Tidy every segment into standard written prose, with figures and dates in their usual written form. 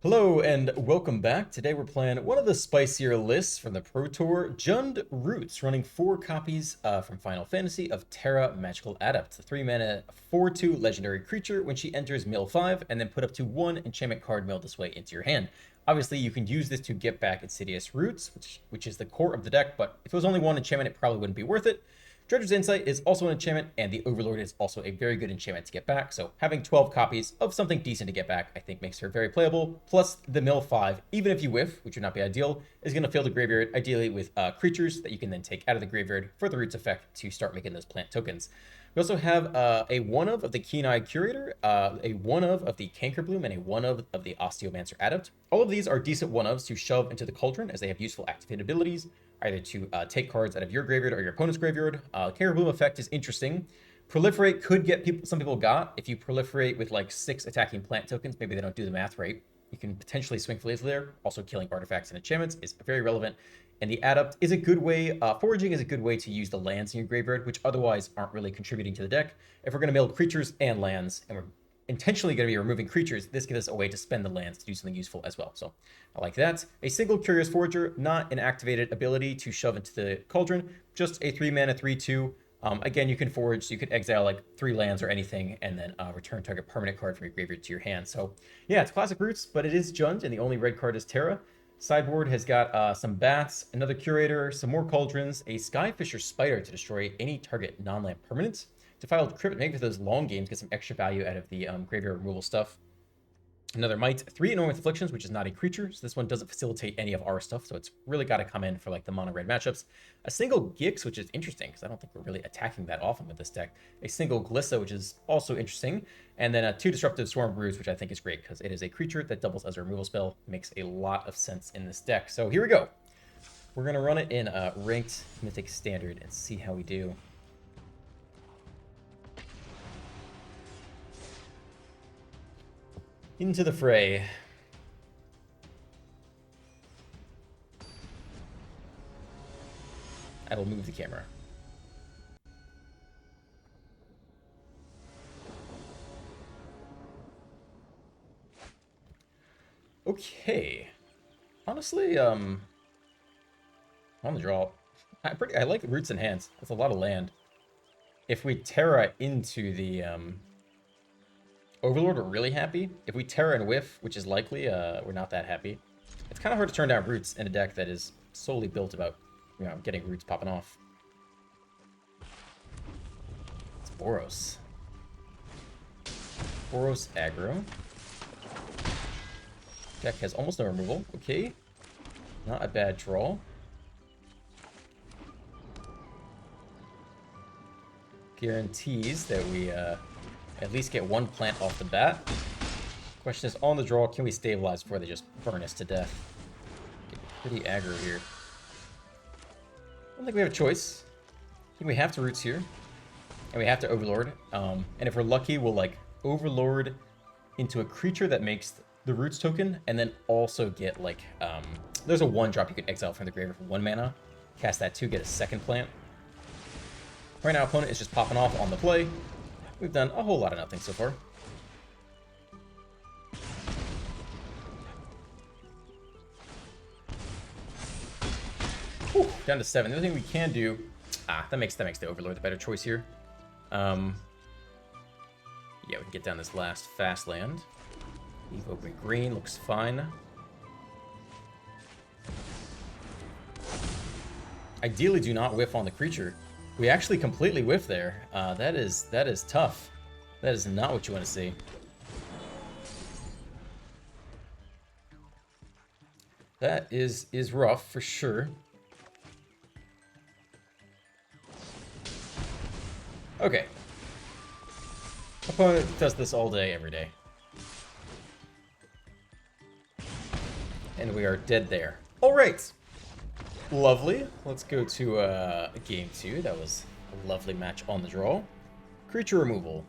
Hello and welcome back. Today we're playing one of the spicier lists from the Pro Tour, Jund Roots, running 4 copies from Final Fantasy of Terra Magical Adept, the 3-mana 4/2 legendary creature when she enters mill 5, and then put up to 1 enchantment card milled this way into your hand. Obviously, you can use this to get back Insidious Roots, which is the core of the deck, but if it was only 1 enchantment, it probably wouldn't be worth it. Dredger's Insight is also an enchantment, and the Overlord is also a very good enchantment to get back, so having 12 copies of something decent to get back, I think makes her very playable. Plus, the mill 5, even if you whiff, which would not be ideal, is going to fill the graveyard, ideally with creatures that you can then take out of the graveyard for the Roots effect to start making those plant tokens. We also have a one-of the Keen-Eyed Curator, a one-of the Cankerbloom, and a one-of the Osteomancer Adept. All of these are decent one-ofs to shove into the Cauldron, as they have useful activated abilities, either to take cards out of your graveyard or your opponent's graveyard. Cankerbloom effect is interesting. Proliferate could get some people got. If you proliferate with like 6 attacking plant tokens, maybe they don't do the math right. You can potentially swing flails there. Also, killing artifacts and enchantments is very relevant. And the Adept is a good way, foraging is a good way to use the lands in your graveyard, which otherwise aren't really contributing to the deck. If we're going to mill creatures and lands, and we're intentionally going to be removing creatures, this gives us a way to spend the lands to do something useful as well. So I like that. A single Curious Forager, not an activated ability to shove into the Cauldron, just a 3-mana 3/2. Again, you can forage, so you could exile like 3 lands or anything, and then return target permanent card from your graveyard to your hand. So yeah, it's classic Roots, but it is Jund, and the only red card is Terra. Sideboard has got some bats, another curator, some more cauldrons, a Skyfisher Spider to destroy any target non-land permanent. Defiled Crypt, maybe for those long games, get some extra value out of the graveyard removal stuff. Another Might, 3 Enormous Afflictions, which is not a creature, so this one doesn't facilitate any of our stuff, so it's really got to come in for like the mono-red matchups. A single Gix, which is interesting, because I don't think we're really attacking that often with this deck. A single Glissa, which is also interesting. And then 2 Disruptive Swarm Brews, which I think is great, because it is a creature that doubles as a removal spell. Makes a lot of sense in this deck. So here we go. We're going to run it in Ranked Mythic Standard and see how we do. Into the fray. I will move the camera. Okay. Honestly, on the draw, I like Roots in Hands. That's a lot of land. If we Terra into the Overlord, we're really happy. If we Terra and whiff, which is likely, we're not that happy. It's kind of hard to turn down Roots in a deck that is solely built about, getting Roots popping off. It's Boros. Boros aggro. Deck has almost no removal. Okay. Not a bad draw. Guarantees that we at least get 1 plant off the bat. Question is, on the draw, can we stabilize before they just burn us to death? Get pretty aggro here. I don't think we have a choice. I think we have to Roots here. And we have to Overlord. And if we're lucky, we'll like Overlord into a creature that makes the Roots token, and then also get like, there's a 1-drop you can exile from the graveyard for 1 mana. Cast that 2, get a 2nd plant. Right now, opponent is just popping off on the play. We've done a whole lot of nothing so far. Whew, down to 7. The other thing we can do... that makes the Overlord the better choice here. Yeah, we can get down this last fast land. Leave open green, looks fine. Ideally, do not whiff on the creature. We actually completely whiff there. That is tough. That is not what you want to see. That is rough for sure. Okay. Opponent does this all day, every day. And we are dead there. All right. Lovely. Let's go to game 2. That was a lovely match on the draw. Creature removal.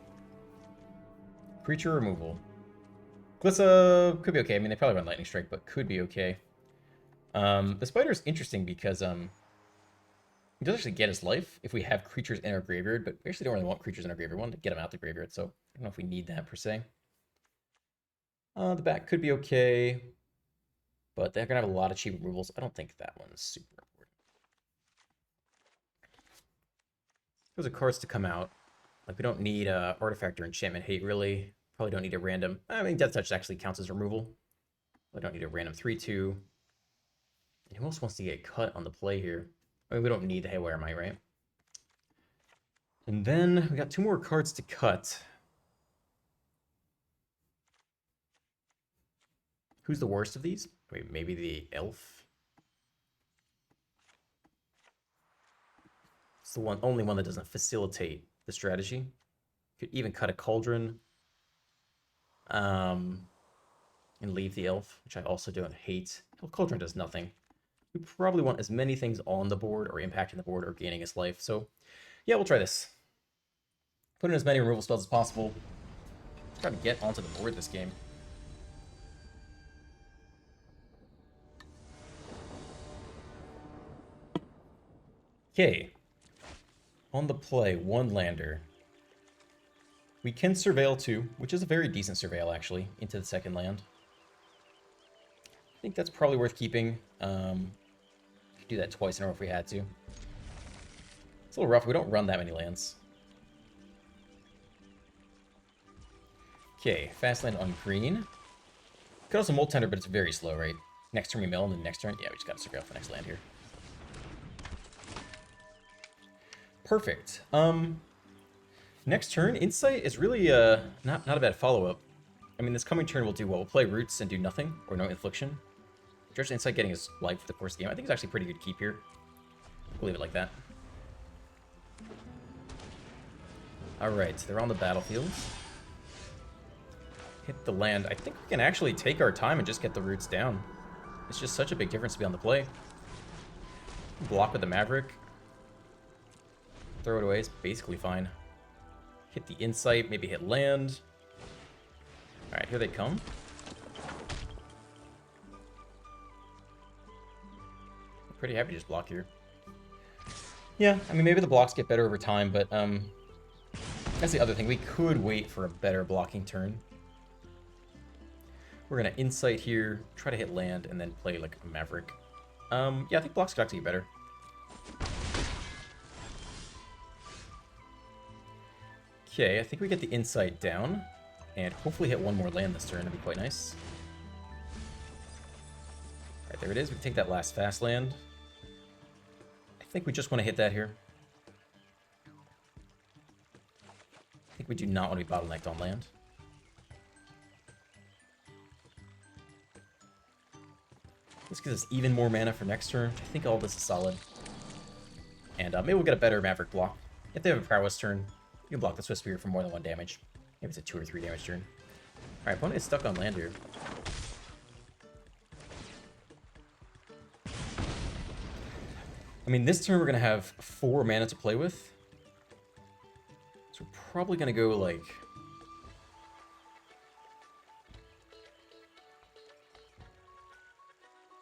Creature removal. Glissa could be okay. I mean, they probably run Lightning Strike, but could be okay. The Spider is interesting because He does actually get his life if we have creatures in our graveyard, but we actually don't really want creatures in our graveyard. We want to get them out the graveyard, so I don't know if we need that per se. The back could be okay, but they're going to have a lot of cheap removals. I don't think that one's super important. Those are cards to come out. Like, we don't need Artifact or Enchantment Hate, really. Probably don't need a random... I mean, Death Touch actually counts as removal. I don't need a random 3-2. And who else wants to get cut on the play here? I mean, we don't need the Haywire Might, right? And then we got 2 more cards to cut. Who's the worst of these? Wait, maybe the Elf? It's the only one that doesn't facilitate the strategy. Could even cut a Cauldron. And leave the Elf, which I also don't hate. Cauldron does nothing. We probably want as many things on the board or impacting the board or gaining its life. So, yeah, we'll try this. Put in as many removal spells as possible. Try to get onto the board this game. Okay. On the play, 1 lander. We can surveil 2, which is a very decent surveil, actually, into the second land. I think that's probably worth keeping. Could do that twice in a row if we had to. It's a little rough. We don't run that many lands. Okay, fast land on green. Could also Molt Tender, but it's very slow, right? Next turn we mill, and then next turn, yeah, we just got to surveil for next land here. Perfect. Next turn, Insight is really not a bad follow-up. I mean, this coming turn we'll do what? We'll play Roots and do nothing, or no Infliction. Judge Insight getting his life for the course of the game. I think it's actually a pretty good keep here. We'll leave it like that. Alright, they're on the battlefield. Hit the land. I think we can actually take our time and just get the Roots down. It's just such a big difference to be on the play. Block with the Maverick. Throw it away is basically fine. Hit the Insight, maybe hit land. Alright, here they come. I'm pretty happy to just block here. Yeah, I mean, maybe the blocks get better over time, but that's the other thing. We could wait for a better blocking turn. We're going to Insight here, try to hit land, and then play like a Maverick. Yeah, I think blocks could actually get better. Okay, I think we get the Insight down, and hopefully hit 1 more land this turn. That'd be quite nice. Alright, there it is. We can take that last fast land. I think we just want to hit that here. I think we do not want to be bottlenecked on land. This gives us even more mana for next turn. I think all this is solid. And maybe we'll get a better Maverick block. If they have a prowess turn, you can block the Swift Spear for more than 1 damage. Maybe it's a 2 or 3 damage turn. Alright, opponent is stuck on land here. I mean, this turn we're going to have 4 mana to play with. So we're probably going to go, like...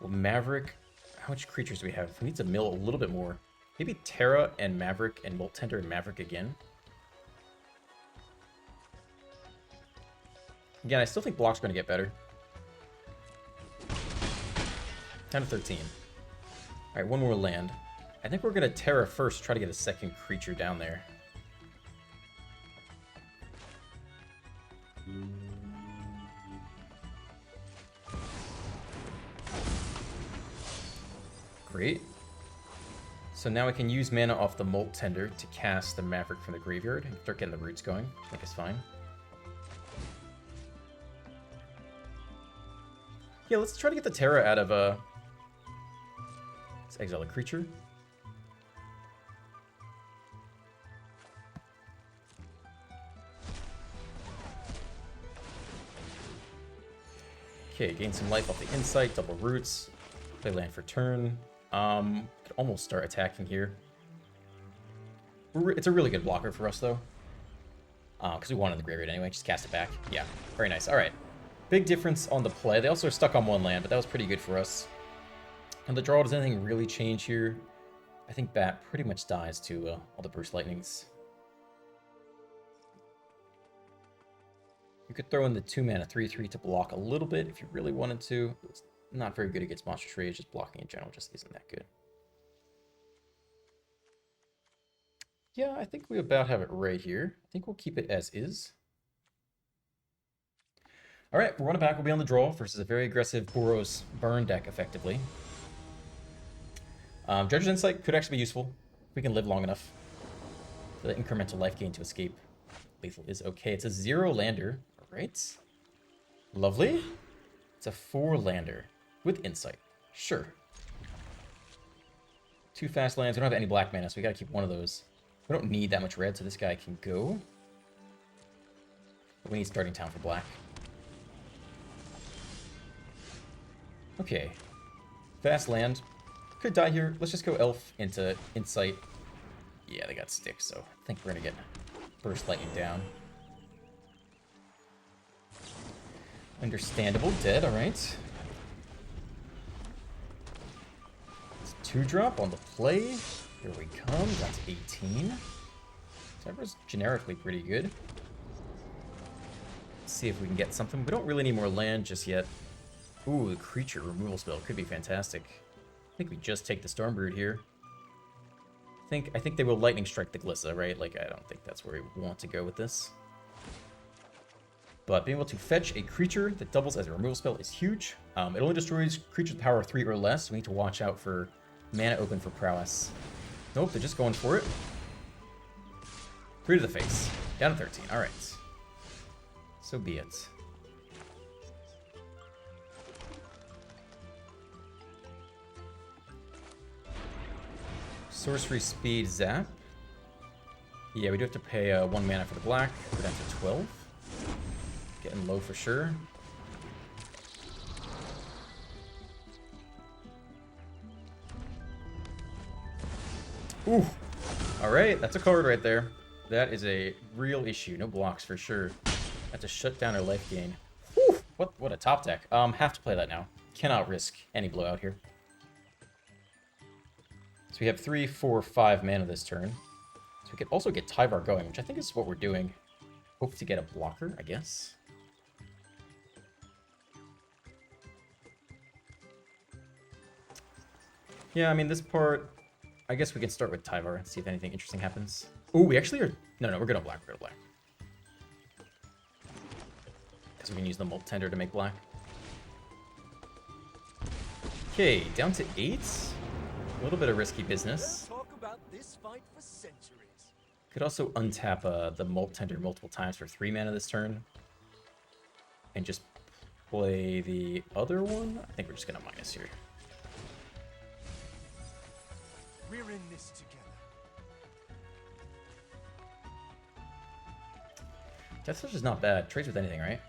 Well, Maverick... How much creatures do we have? We need to mill a little bit more. Maybe Terra and Maverick and Molt Tender and Maverick again. Again, I still think blocks are going to get better. 10 to 13. Alright, 1 more land. I think we're going to Terra first, try to get a second creature down there. Great. So now I can use mana off the Molt Tender to cast the Maverick from the graveyard and start getting the roots going. I think it's fine. Yeah, let's try to get the Terra out of let's exile a creature. Okay, gain some life off the Insight, double roots, play land for turn. Could almost start attacking here. It's a really good blocker for us, though. Because we want it in the graveyard anyway. Just cast it back. Yeah, very nice. All right. Big difference on the play. They also are stuck on 1 land, but that was pretty good for us. On the draw, does anything really change here? I think Bat pretty much dies to all the Burst Lightnings. You could throw in the 2-mana 3/3 to block a little bit if you really wanted to. It's not very good against monster trades. Just blocking in general just isn't that good. Yeah, I think we about have it right here. I think we'll keep it as is. All right, we're running back. We'll be on the draw versus a very aggressive Boros burn deck, effectively. Judge's Insight could actually be useful if we can live long enough for the incremental life gain to escape. Lethal is okay. It's a 0-lander. All right. Lovely. It's a 4-lander with Insight. Sure. 2 fast lands. We don't have any black mana, so we gotta keep one of those. We don't need that much red, so this guy can go. But we need starting town for black. Okay. Fast land. Could die here. Let's just go elf into Insight. Yeah, they got sticks, so I think we're gonna get Burst Lightning down. Understandable. Dead, alright. It's 2-drop on the play. Here we come. That's 18. Cyber's generically pretty good. Let's see if we can get something. We don't really need more land just yet. Ooh, the creature removal spell could be fantastic. I think we just take the Stormbrood here. I think they will Lightning Strike the Glissa, right? Like, I don't think that's where we want to go with this. But being able to fetch a creature that doubles as a removal spell is huge. It only destroys creatures with power of 3 or less, so we need to watch out for mana open for prowess. Nope, they're just going for it. 3 to the face. Down to 13. Alright. So be it. Sorcery speed zap. Yeah, we do have to pay 1 mana for the black. We're down to 12. Getting low for sure. Ooh. Alright, that's a card right there. That is a real issue. No blocks for sure. Have to shut down our life gain. Whew. What a top deck. Have to play that now. Cannot risk any blowout here. So we have 3, 4, 5 mana this turn. So we could also get Tyvar going, which I think is what we're doing. Hope to get a blocker, I guess. Yeah, I mean, this part, I guess we can start with Tyvar and see if anything interesting happens. Ooh, we actually are... No, we're good on black. We're good on black. Because we can use the Molt Tender to make black. Okay, down to 8. A little bit of risky business. Could also untap the Molt Tender multiple times for 3 mana this turn. And just play the other one. I think we're just going to minus here. We're in this together. Death Touch is not bad. Trades with anything, right?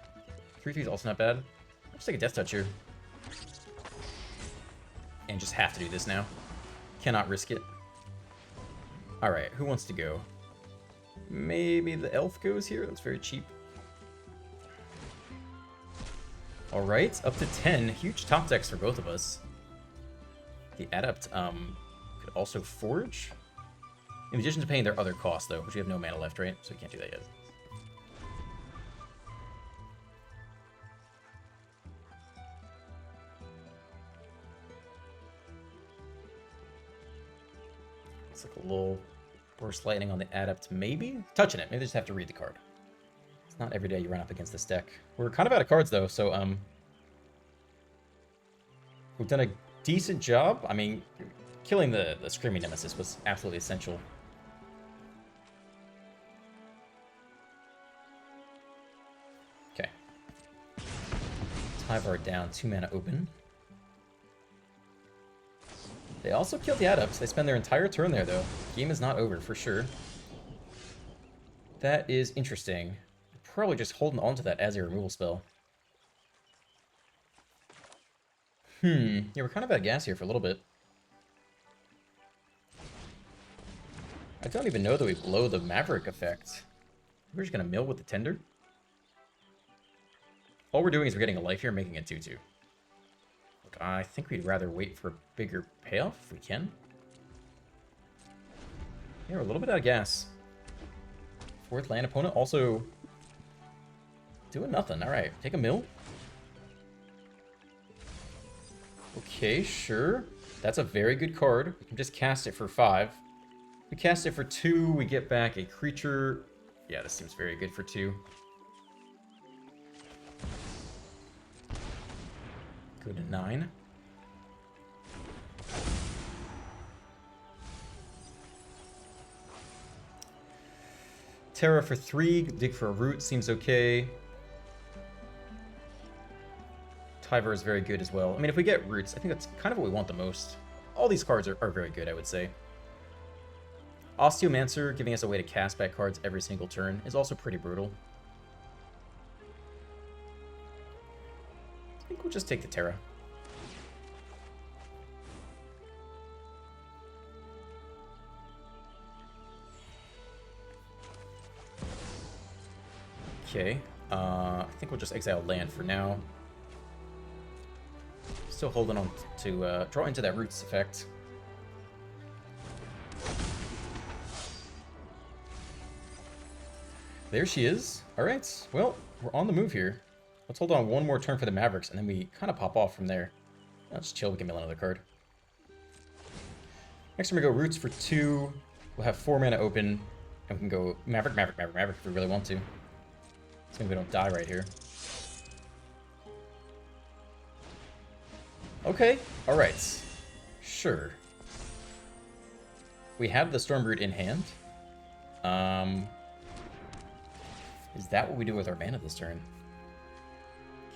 3/3 is also not bad. I'll just take a Death Touch here. And just have to do this now. Cannot risk it. Alright, who wants to go? Maybe the elf goes here. That's very cheap. Alright, up to 10. Huge top decks for both of us. The Adept could also forge. In addition to paying their other costs, though, which we have no mana left, right? So we can't do that yet. It's like a little Burst Lightning on the Adept, maybe? Touching it. Maybe they just have to read the card. It's not every day you run up against this deck. We're kind of out of cards, though, so, we've done a decent job. I mean, killing the Screaming Nemesis was absolutely essential. Okay. Tyvar down, 2 mana open. They also killed the Adepts. They spend their entire turn there, though. Game is not over, for sure. That is interesting. Probably just holding on to that as a removal spell. Yeah, we're kind of out of gas here for a little bit. I don't even know that we blow the Maverick effect. We're just going to mill with the Tender. All we're doing is we're getting a life here, making it 2/2. Look, I think we'd rather wait for a bigger payoff if we can. Yeah, we're a little bit out of gas. 4th land opponent also Doing nothing. All right, take a mill. Okay, sure. That's a very good card. We can just cast it for 5. If we cast it for 2, we get back a creature. Yeah, this seems very good for 2. Go to 9. Terra for 3, dig for a root seems okay. Tyver is very good as well. I mean, if we get roots, I think that's kind of what we want the most. All these cards are very good, I would say. Osteomancer, giving us a way to cast back cards every single turn, is also pretty brutal. I think we'll just take the Terra. Okay, I think we'll just exile land for now. Still holding on to draw into that roots effect. There she is. All right, well, we're on the move here. Let's hold on one more turn for the Mavericks, and then we kind of pop off from there. Let's chill, we can mill another card. Next time we go roots for 2. We'll have 4 mana open, and we can go Maverick, Maverick, Maverick, Maverick if we really want to. So we don't die right here. Okay, alright. Sure. We have the Stormbrood in hand. Is that what we do with our mana this turn?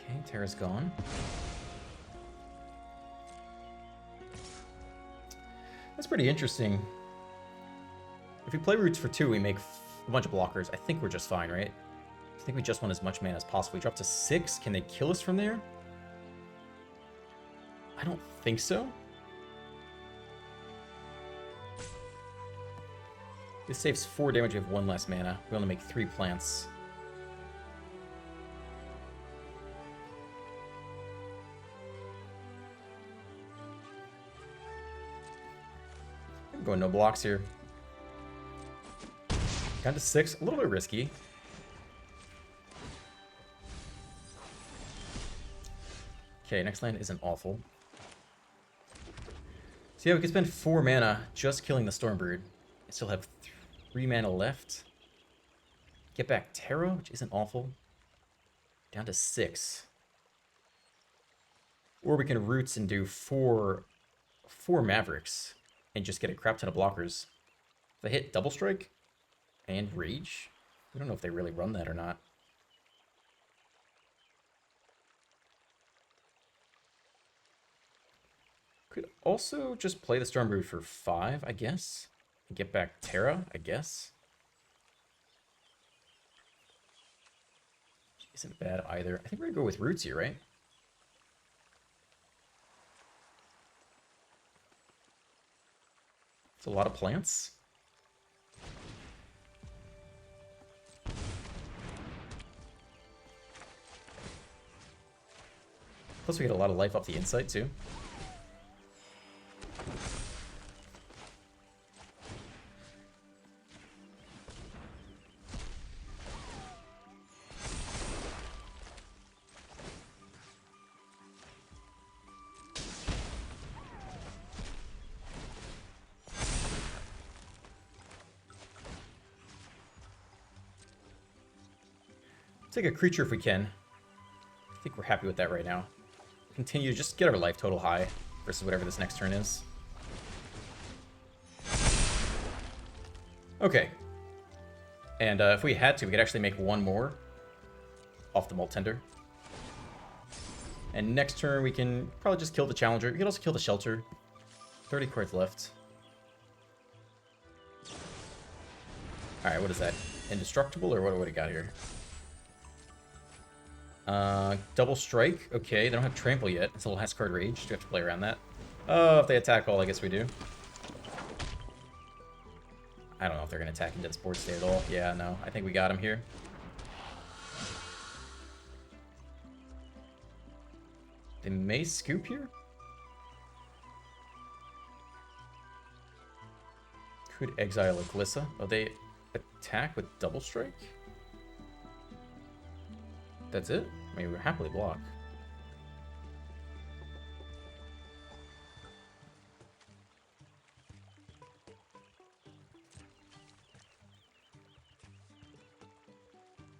Okay, Terra's gone. That's pretty interesting. If we play roots for 2, we make a bunch of blockers. I think we're just fine, right? I think we just want as much mana as possible. We drop to 6. Can they kill us from there? I don't think so. This saves 4 damage. We have 1 less mana. We only make 3 plants. I'm going no blocks here. Down to 6. A little bit risky. Okay, next land isn't awful. So yeah, we can spend 4 mana just killing the Stormbrood. I still have 3 mana left. Get back Terra, which isn't awful. Down to 6. Or we can roots and do 4 Mavericks and just get a crap ton of blockers. If I hit Double Strike and Rage, I don't know if they really run that or not. Could also just play the Stormbrood for 5, I guess. And get back Terra, I guess. Isn't bad either. I think we're gonna go with roots here, right? It's a lot of plants. Plus we get a lot of life off the inside too. Take a creature if we can. I think we're happy with that right now. Continue to just get our life total high versus whatever this next turn is. Okay. And if we had to, we could actually make 1 more off the Malt Tender. And next turn, we can probably just kill the Challenger. We can also kill the Shelter. 30 cards left. Alright, what is that? Indestructible, or what do we got here? Double Strike. Okay, they don't have Trample yet. It's a little card Rage. Do we have to play around that? Oh, if they attack all, I guess we do. I don't know if they're going to attack into this board state at all. Yeah, no. I think we got him here. They may scoop here? Could exile a Glissa. Oh, they attack with Double Strike? That's it? I mean, we're happily block.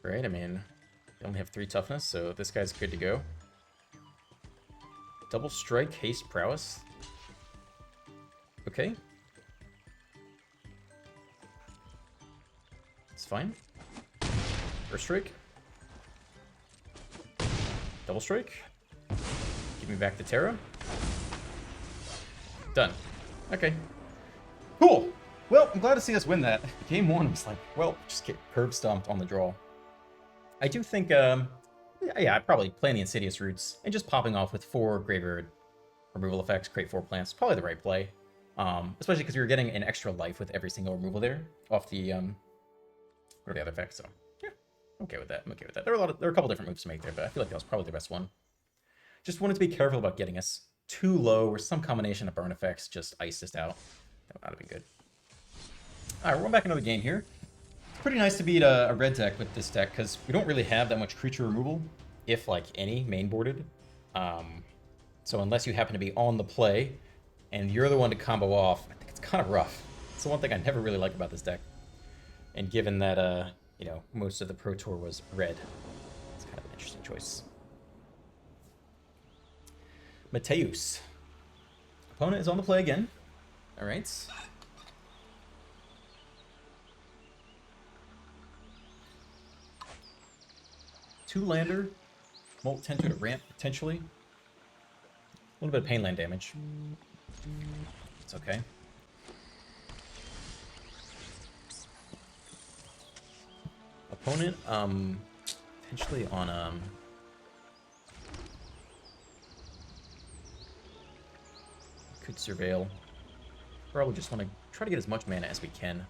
Right, I mean, they only have 3 toughness, so this guy's good to go. Double strike, haste, prowess. Okay. It's fine. First strike. Double strike. Give me back the Terra. Done. Okay. Cool. Well, I'm glad to see us win that. Game 1 was like, well, just get curb stomped on the draw. I do think, yeah, probably playing the Insidious Roots and just popping off with 4 graveyard removal effects, create 4 plants, probably the right play. Especially because we were getting an extra life with every single removal there off the, or the other effects, so yeah, I'm okay with that. I'm okay with that. There are a couple different moves to make there, but I feel like that was probably the best one. Just wanted to be careful about getting us too low or some combination of burn effects just iced us out. That would have been good. Alright, we're back another game here. It's pretty nice to beat a red deck with this deck, because we don't really have that much creature removal, if, like, any, mainboarded. So unless you happen to be on the play, and you're the one to combo off, I think it's kind of rough. It's the one thing I never really like about this deck. And given that, you know, most of the Pro Tour was red, it's kind of an interesting choice. Mateus. Opponent is on the play again. Alright. Two-lander, Molt Tender to ramp, potentially. A little bit of pain land damage. It's okay. Opponent, potentially on, could surveil. Probably just want to try to get as much mana as we can.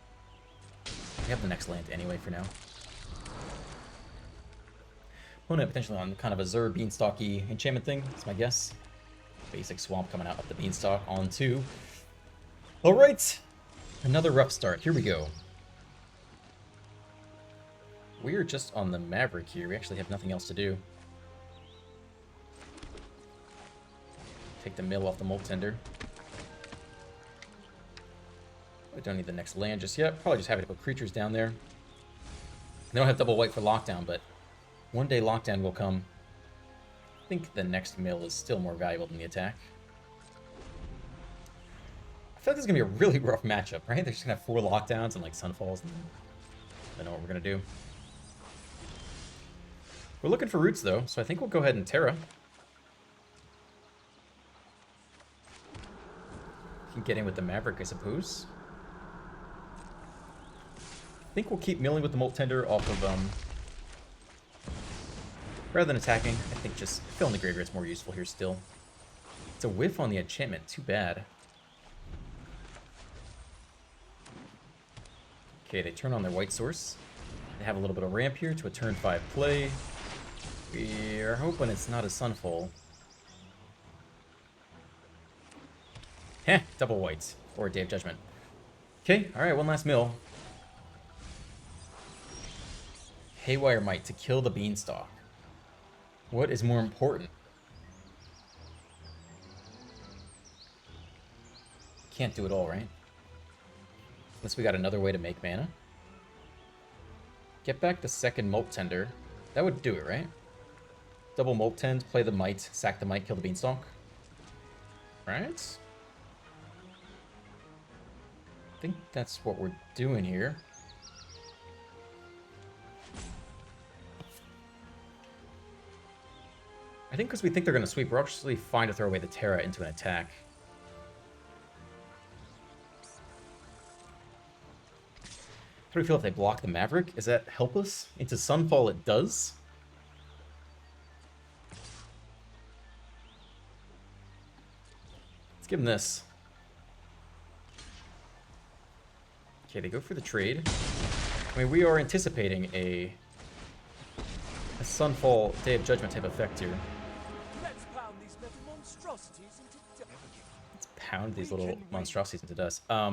We have the next land anyway for now. Opponent potentially on kind of a Zur Beanstalky enchantment thing, that's my guess. Basic swamp coming out of the Beanstalk on 2. Alright! Another rough start. Here we go. We are just on the Maverick here. We actually have nothing else to do. Take the mill off the Molt Tender. We don't need the next land just yet. Probably just happy to put creatures down there. They don't have double white for lockdown, but one day lockdown will come. I think the next mill is still more valuable than the attack. I feel like this is going to be a really rough matchup, right? They're just going to have 4 lockdowns and like Sunfalls. And I know what we're going to do. We're looking for roots though, so I think we'll go ahead and Terra. Can get in with the Maverick, I suppose. I think we'll keep milling with the Molt Tender off of, rather than attacking, I think just filling the graveyard's more useful here still. It's a whiff on the enchantment, too bad. Okay, they turn on their white source. They have a little bit of ramp here to a turn 5 play. We are hoping it's not a Sunfall. Heh, double white. Or Day of Judgment. Okay, alright, one last mill. Haywire Might to kill the Beanstalk. What is more important? Can't do it all, right? Unless we got another way to make mana. Get back the second Molt Tender. That would do it, right? Double Molt Tend, play the Might, sack the Might, kill the Beanstalk. Right? I think that's what we're doing here. I think because we think they're going to sweep, we're actually fine to throw away the Terra into an attack. How do we feel if they block the Maverick? Does that help us? Into Sunfall it does. Let's give them this. Okay, they go for the trade. I mean, we are anticipating a Sunfall Day of Judgment type effect here. Let's pound these little monstrosities into dust. I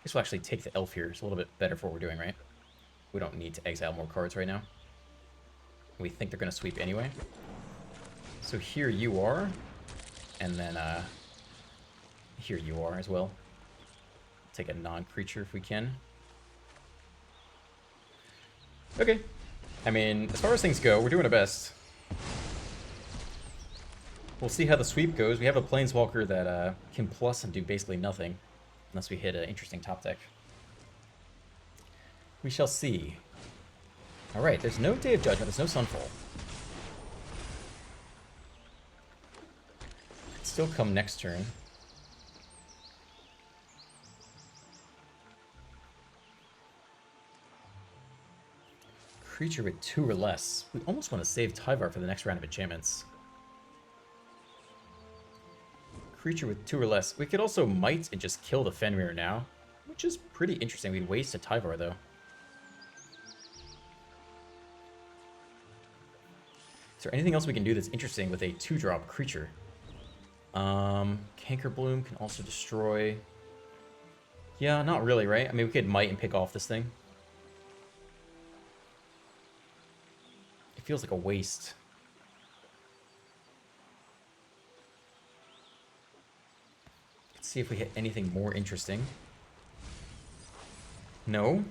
guess we'll actually take the elf here. It's a little bit better for what we're doing, right? We don't need to exile more cards right now. We think they're going to sweep anyway. So here you are. And then here you are as well. Take a non-creature if we can. Okay. I mean, as far as things go, we're doing our best. We'll see how the sweep goes. We have a Planeswalker that can plus and do basically nothing. Unless we hit an interesting top deck. We shall see. Alright, there's no Day of Judgment. There's no Sunfall. Could still come next turn. Creature with 2 or less. We almost want to save Tyvar for the next round of enchantments. Creature with 2 or less. We could also Might and just kill the Fenrir now, which is pretty interesting. We'd waste a Tyvar, though. Is there anything else we can do that's interesting with a 2-drop creature? Canker Bloom can also destroy... Yeah, not really, right? I mean, we could Might and pick off this thing. It feels like a waste. Let's see if we hit anything more interesting. No.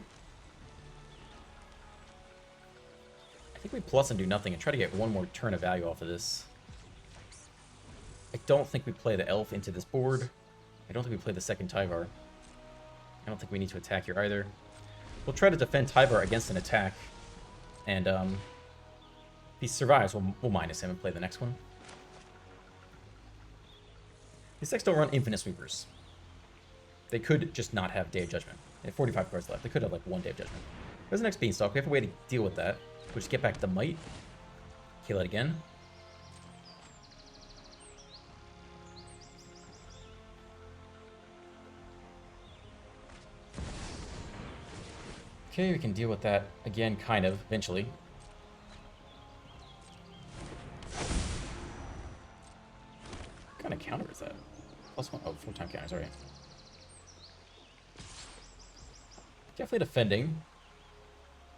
I think we plus and do nothing and try to get one more turn of value off of this. I don't think we play the Elf into this board. I don't think we play the second Tyvar. I don't think we need to attack here either. We'll try to defend Tyvar against an attack. And if he survives, we'll minus him and play the next one. These decks don't run infinite sweepers. They could just not have Day of Judgment. They have 45 cards left. They could have like 1 Day of Judgment. Where's the next Beanstalk? We have a way to deal with that. We'll just get back the Might. Kill it again. Okay, we can deal with that again, kind of, eventually. What kind of counter is that? +1. Oh, 4-time counters, alright. Definitely defending.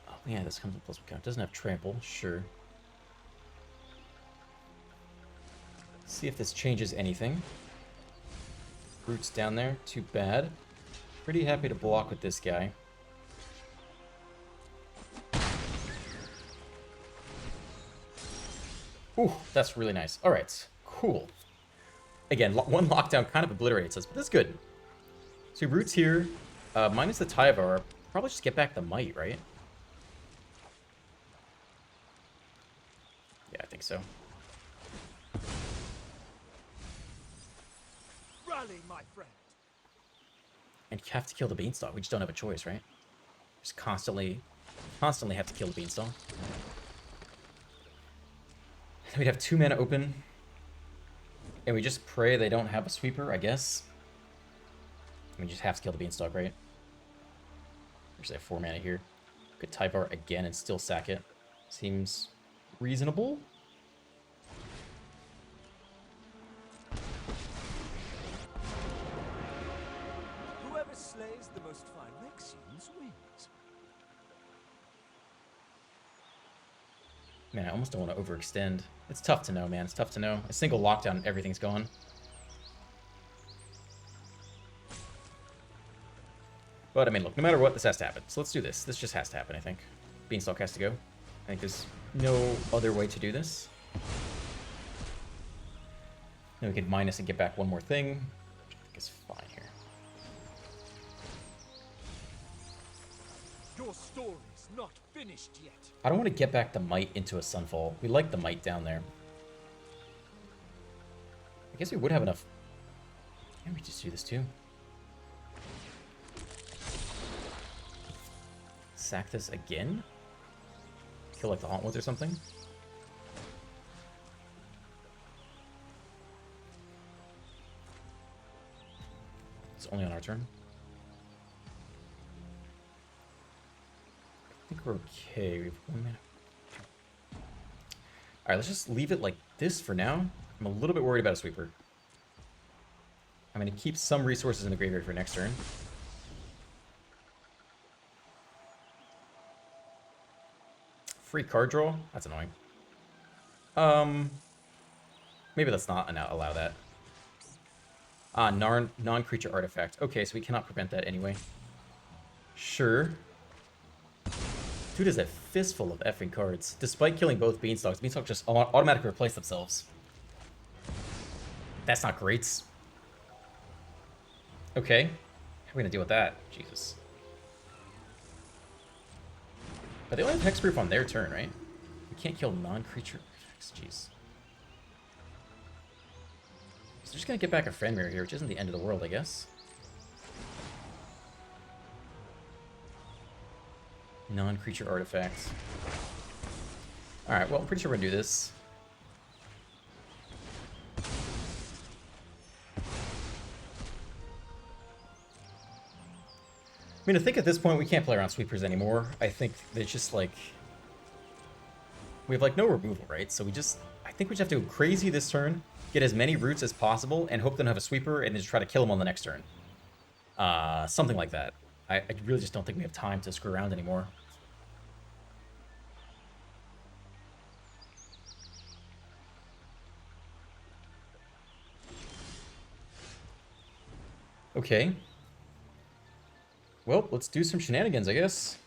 Oh, yeah, this comes with +1 counter. Doesn't have trample, sure. See if this changes anything. Roots down there, too bad. Pretty happy to block with this guy. Ooh, that's really nice. Alright, cool. Again, one lockdown kind of obliterates us, but that's good. So roots here, minus the Tyvar, probably just get back the Might, right? Yeah, I think so. Rally, my friend. And you have to kill the Beanstalk. We just don't have a choice, right? Just constantly have to kill the Beanstalk. And we'd have 2 mana open. And we just pray they don't have a sweeper, I guess. We just have to kill the Beanstalk, right? There's like 4 mana here. Could Tyvar again and still sack it. Seems reasonable. Whoever slays the most Phyrexians wins. Man, I almost don't want to overextend. It's tough to know, man. It's tough to know. A single lockdown and everything's gone. But, I mean, look, no matter what, this has to happen. So let's do this. This just has to happen, I think. Beanstalk has to go. I think there's no other way to do this. Then we could minus and get back one more thing, which I think is fine here. Your story's not finished yet. I don't want to get back the Might into a Sunfall. We like the Might down there. I guess we would have enough. Yeah, we just do this too. Sack this again? Kill like the Hauntwoods or something? It's only on our turn. I think we're okay. We have 1 minute. Alright, let's just leave it like this for now. I'm a little bit worried about a sweeper. I'm going to keep some resources in the graveyard for next turn. Free card draw? That's annoying. Maybe let's not allow that. Non-creature artifact. Okay, so we cannot prevent that anyway. Sure. Dude has a fistful of effing cards. Despite killing both Beanstalks, Beanstalks just automatically replace themselves. That's not great. Okay. How are we gonna deal with that? Jesus. But they only have hexproof on their turn, right? We can't kill non-creature artifacts. Jeez. So they're just gonna get back a friend mirror here, which isn't the end of the world, I guess. Non-creature artifacts. Alright, well, I'm pretty sure we're gonna do this. I mean, I think at this point we can't play around sweepers anymore. I think it's just like... we have like no removal, right? So I think we just have to go crazy this turn, get as many roots as possible, and hope they don't have a sweeper, and just try to kill them on the next turn. Something like that. I really just don't think we have time to screw around anymore. Okay. Well, let's do some shenanigans, I guess.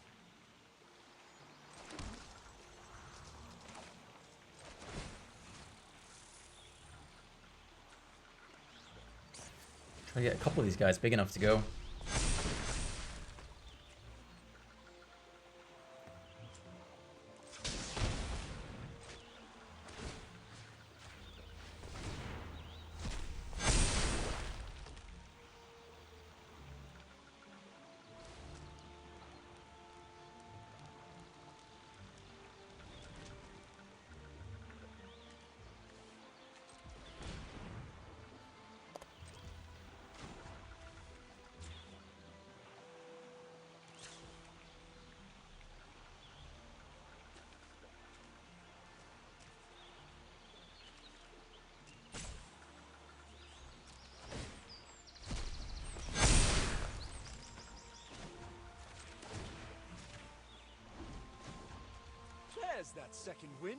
Try to get a couple of these guys big enough to go. There's that second wind.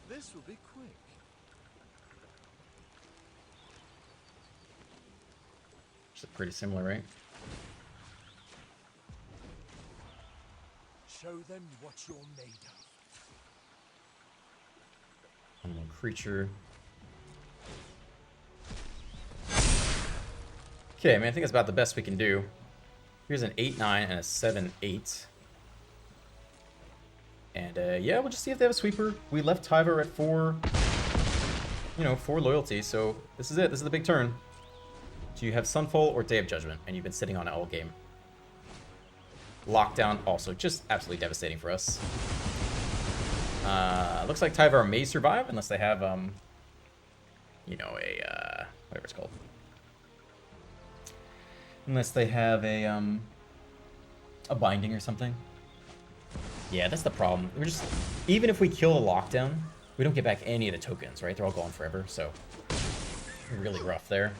This will be quick. Which is pretty similar, right? Show them what you're made of. One more creature. Okay, I mean, I think that's about the best we can do. Here's an 8-9 and a 7-8. And yeah, we'll just see if they have a sweeper. We left Tyver at 4, 4 loyalty, so this is it. This is the big turn. Do you have Sunfall or Day of Judgment? And you've been sitting on it all game. Lockdown also just absolutely devastating for us. Looks like Tyvar may survive unless they have whatever it's called. Unless they have a binding or something. Yeah, that's the problem. We're just, even if we kill a lockdown, we don't get back any of the tokens, right? They're all gone forever, so really rough there.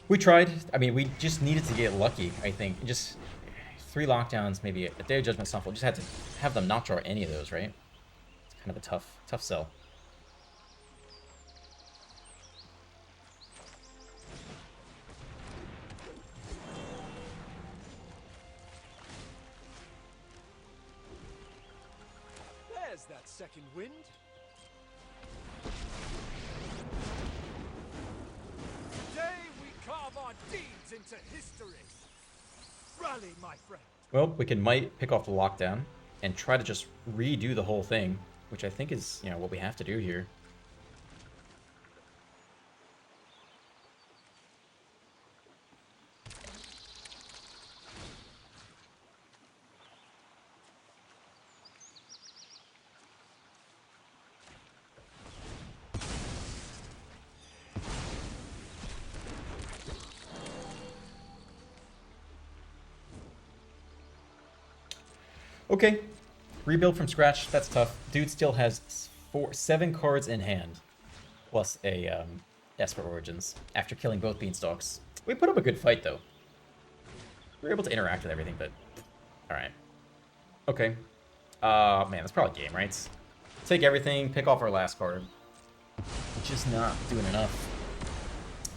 We tried. I mean, we just needed to get lucky, I think. Just 3 lockdowns, maybe a Day of Judgment, Sunfall. Just had to have them not draw any of those, right? It's kind of a tough sell. There's that second wind. Today we carve our deeds into history. Rally, my friend. Well, we might pick off the lockdown and try to just redo the whole thing, which I think is, what we have to do here. Okay. Rebuild from scratch. That's tough. Dude still has 7 cards in hand. Plus a Esper Origins. After killing both Beanstalks. We put up a good fight, though. We were able to interact with everything, but... Alright. Okay. Man, that's probably game, right? Take everything, pick off our last card. Just not doing enough.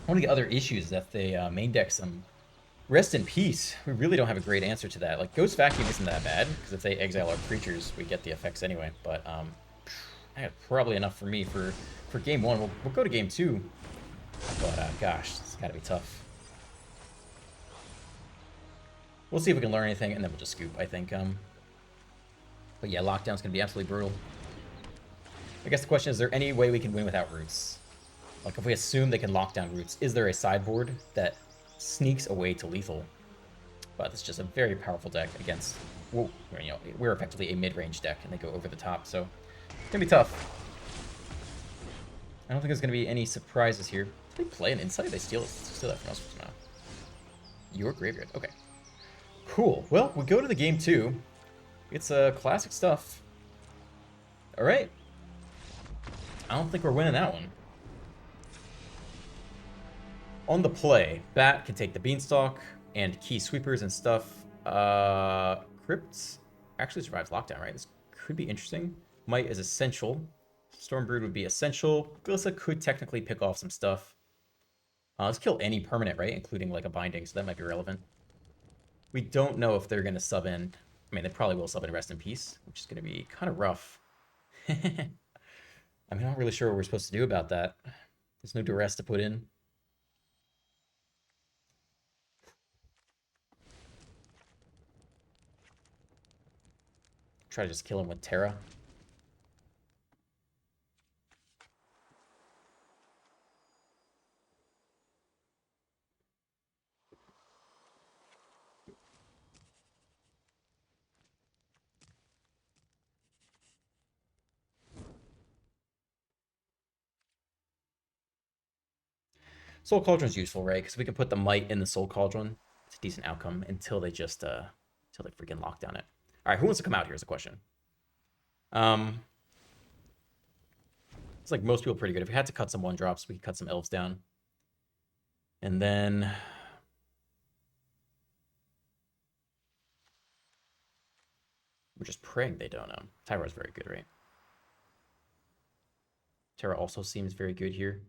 One of the other issues is that they main deck some Rest in Peace. We really don't have a great answer to that. Like, Ghost Vacuum isn't that bad, because if they exile our creatures, we get the effects anyway. But, probably enough for me for game 1. We'll go to game 2. But, gosh, it's gotta be tough. We'll see if we can learn anything, and then we'll just scoop, I think. But yeah, Lockdown's gonna be absolutely brutal. I guess the question is there any way we can win without Roots? Like, if we assume they can lock down Roots, is there a sideboard that sneaks away to lethal? But it's just a very powerful deck against... Well, you know, we're effectively a mid-range deck, and they go over the top, so it's gonna be tough. I don't think there's gonna be any surprises here. Did they play an Insight? They steal that from us somehow. Your graveyard. Okay. Cool. Well, we go to the game 2. It's classic stuff. Alright. I don't think we're winning that one. On the play, Bat can take the Beanstalk and key sweepers and stuff. Crypts actually survives Lockdown, right? This could be interesting. Might is essential. Stormbrood would be essential. Glissa could technically pick off some stuff. Let's kill any permanent, right? Including like a binding, so that might be relevant. We don't know if they're going to sub in. I mean, they probably will sub in Rest in Peace, which is going to be kind of rough. I mean, I'm not really sure what we're supposed to do about that. There's no duress to put in. Try to just kill him with Terra. Soul Cauldron's useful, right? Because we can put the Might in the Soul Cauldron. It's a decent outcome until they just, until they freaking lock down it. All right, who wants to come out here is the question. It's like most people pretty good. If we had to cut some 1-drops, we could cut some Elves down. And then... we're just praying they don't. Tyra's very good, right? Terra also seems very good here.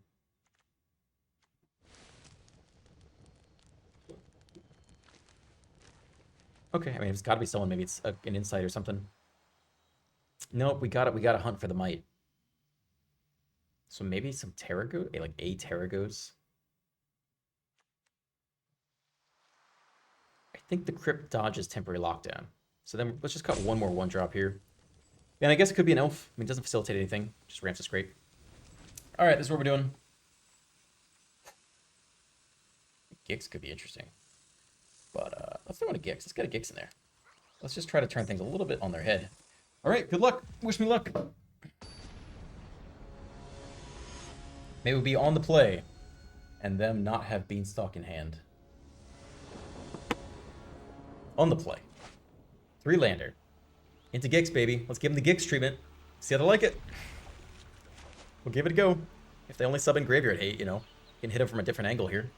Okay, I mean, it's got to be someone. Maybe it's an Insight or something. Nope, we gotta hunt for the Might. So maybe some Terra goes, like a Terra goes. I think the Crypt dodges temporary lockdown. So then let's just cut one more 1-drop here. And I guess it could be an Elf. I mean, it doesn't facilitate anything. Just ramps us great. All right, this is what we're doing. Gix could be interesting. But let's throw in a Gix. Let's get a Gix in there. Let's just try to turn things a little bit on their head. All right, good luck. Wish me luck. May we be on the play and them not have Beanstalk in hand. On the play. 3-lander. Into Gix, baby. Let's give them the Gix treatment. See how they like it. We'll give it a go. If they only sub in Graveyard Hate, you know, you can hit them from a different angle here.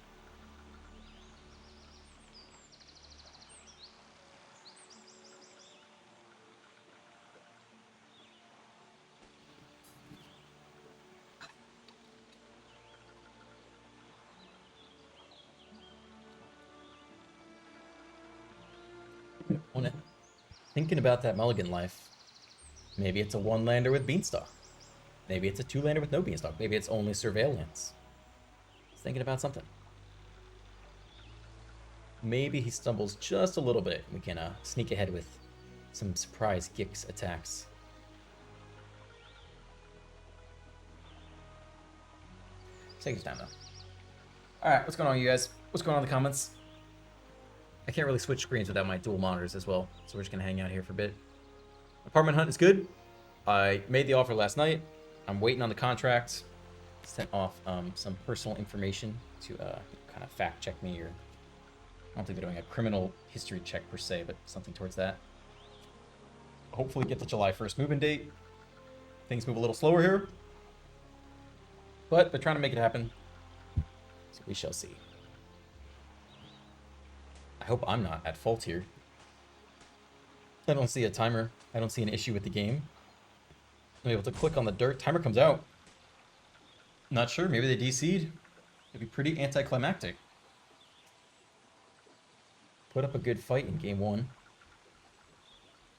Thinking about that mulligan life. Maybe it's a 1-lander with Beanstalk. Maybe it's a 2-lander with no Beanstalk. Maybe it's only Surveillance. Thinking about something. Maybe he stumbles just a little bit. We can sneak ahead with some surprise Gix attacks. Take his time though. Alright, what's going on, you guys? What's going on in the comments? I can't really switch screens without my dual monitors as well, so we're just gonna hang out here for a bit. Apartment hunt is good. I made the offer last night. I'm waiting on the contract. Sent off some personal information to kind of fact check me, or I don't think they're doing a criminal history check per se, but something towards that. hopefully get the July 1st move-in date. Things move a little slower here. But they're trying to make it happen. So we shall see. I hope I'm not at fault here. I don't see a timer. I don't see an issue with the game. I'm able to click on the dirt. Timer comes out. Not sure. Maybe they DC'd. It'd be pretty anticlimactic. Put up a good fight in game 1.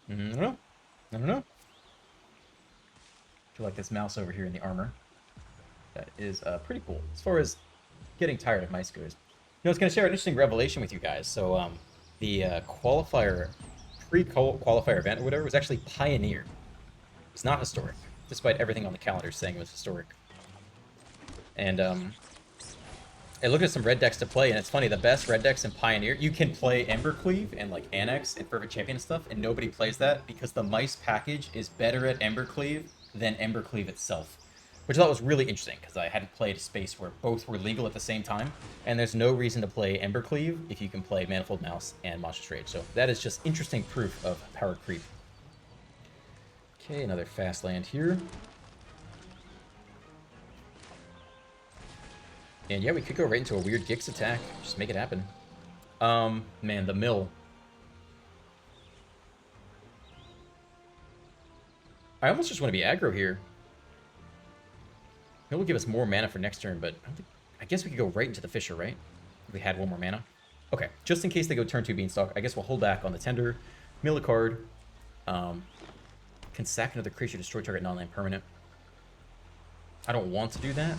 I don't know. I don't know. I feel like this mouse over here in the armor. That is pretty cool. As far as getting tired of mice goes. You know, I was going to share an interesting revelation with you guys. So, the qualifier, pre-qualifier event or whatever was actually Pioneer. It's not historic, despite everything on the calendar saying it was historic. And, I looked at some red decks to play, and it's funny, the best red decks in Pioneer, you can play Embercleave and, like, Annex and Perfect Champion and stuff, and nobody plays that because the mice package is better at Embercleave than Embercleave itself. Which I thought was really interesting, because I hadn't played a space where both were legal at the same time, and there's no reason to play Embercleave if you can play Manifold Mouse and Monstrous Rage. So that is just interesting proof of power creep. Okay, another fast land here. And yeah, we could go right into a weird Gix attack. Just make it happen. Man, the mill. I almost just want to be aggro here. It will give us more mana for next turn, but I guess we could go right into the Fisher, right? If we had one more mana. Okay, just in case they go turn 2 Beanstalk, I guess we'll hold back on the Tender, mill a card, can sack another creature, destroy target non-land permanent. I don't want to do that.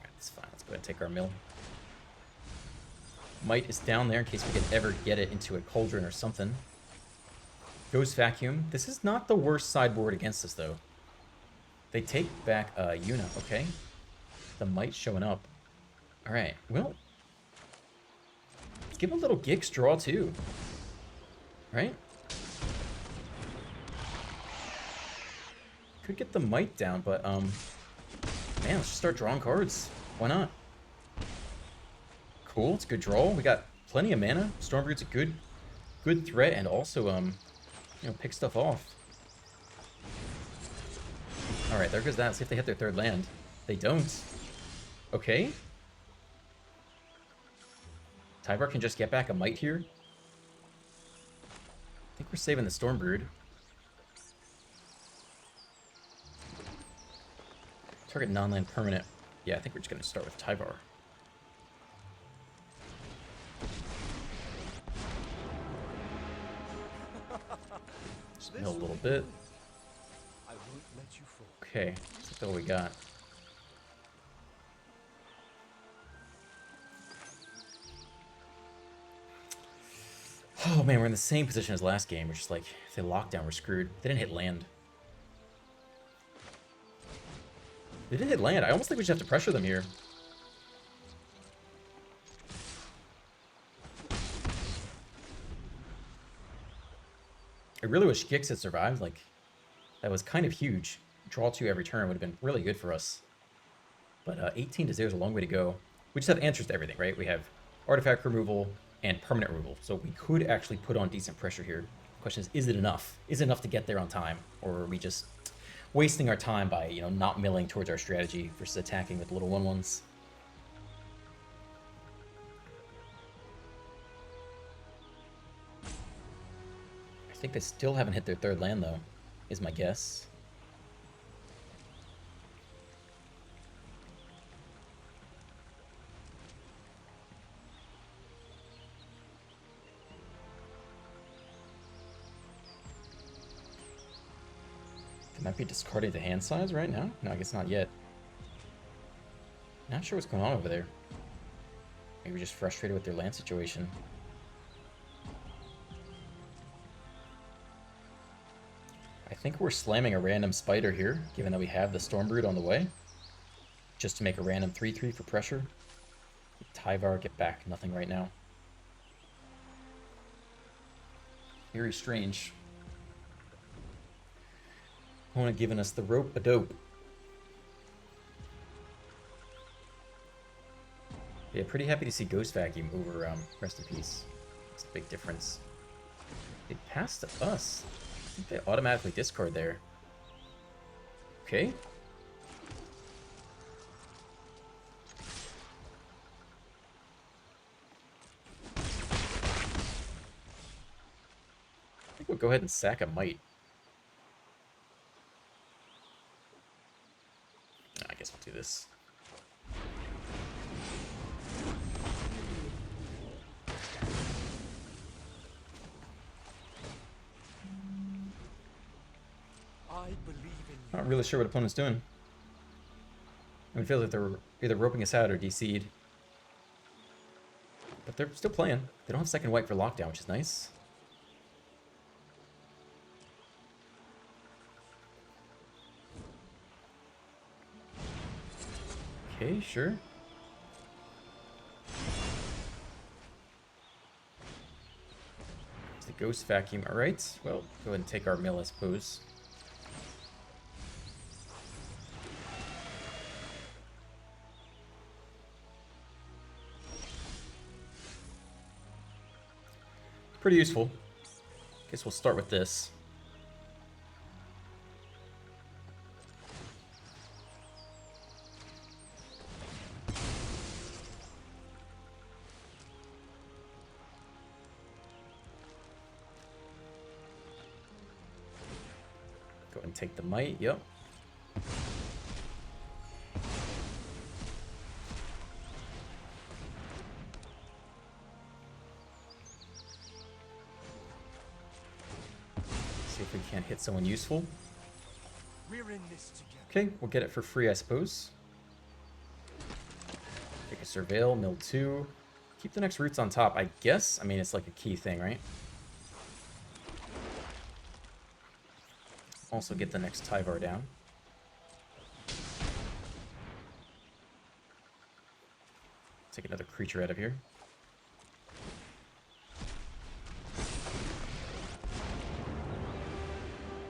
That's fine, let's go ahead and take our mill. Might is down there in case we can ever get it into a cauldron or something. Ghost Vacuum. This is not the worst sideboard against us, though. They take back Yuna, okay. The Might showing up. Alright, well. Let's give a little Gix draw, too. Right? Could get the Might down, but, man, let's just start drawing cards. Why not? Cool, it's a good draw. We got plenty of mana. Stormbrood's a good threat, and also, you know, pick stuff off. Alright, there goes that. Let's see if they hit their third land. They don't. Okay. Tyvar can just get back a Might here. I think we're saving the Stormbrood. Target non-land permanent. Yeah, I think we're just going to start with Tyvar. Just mill a little bit. Okay, that's all we got. Oh man, we're in the same position as last game. We're just like, if they lock down, we're screwed. They didn't hit land. They didn't hit land. I almost think we just have to pressure them here. I really wish Gix had survived. Like, that was kind of huge. Draw 2 every turn would have been really good for us. But 18 to 0 is a long way to go. We just have answers to everything, right? We have artifact removal and permanent removal. So we could actually put on decent pressure here. The question is it enough? Is it enough to get there on time? Or are we just wasting our time by, you know, not milling towards our strategy versus attacking with little 1/1s? I think they still haven't hit their third land, though, is my guess. They might be discarding the hand size right now? No, I guess not yet. Not sure what's going on over there. Maybe just frustrated with their land situation. I think we're slamming a random spider here, given that we have the Stormbrood on the way. Just to make a random 3/3 for pressure. Tyvar get back nothing right now. Very strange. Opponent giving us the rope-a-dope. Yeah, pretty happy to see Ghost Vacuum over Rest in Peace. It's a big difference. They passed to us. think they automatically discard there. Okay. I think we'll go ahead and sack a Might. I guess we'll do this. I believe in you. Not really sure what opponent's doing. I mean, it feels like they're either roping us out or DC'd. But they're still playing. They don't have second white for lockdown, which is nice. Okay, sure. It's the Ghost Vacuum. Alright, well, go ahead and take our mill, I suppose. Pretty useful. Guess we'll start with this. Go ahead and take the Might, yep. See if we can't hit someone useful. We're in this together. Okay, we'll get it for free, I suppose. Take a Surveil, mill 2. Keep the next roots on top, I guess. I mean, it's like a key thing, right? Also get the next Tyvar down. Take another creature out of here.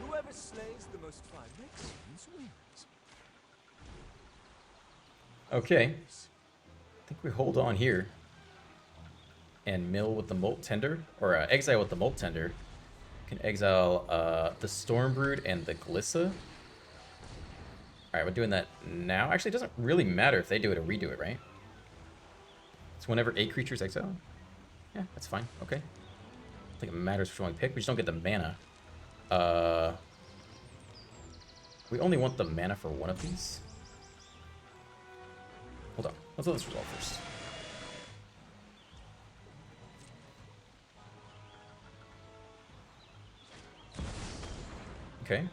Whoever slays the most Phyrexians wins. Okay. I think we hold on here. And mill with the Molt Tender. Or exile with the Molt Tender. Can exile the Stormbrood and the Glissa. Alright, we're doing that now. Actually, it doesn't really matter if they do it or we do it, right? It's whenever a creature's exiled. Yeah, that's fine. Okay. I don't think it matters which one we pick. We just don't get the mana. We only want the mana for one of these. Hold on. Let's let this resolve first. Okay.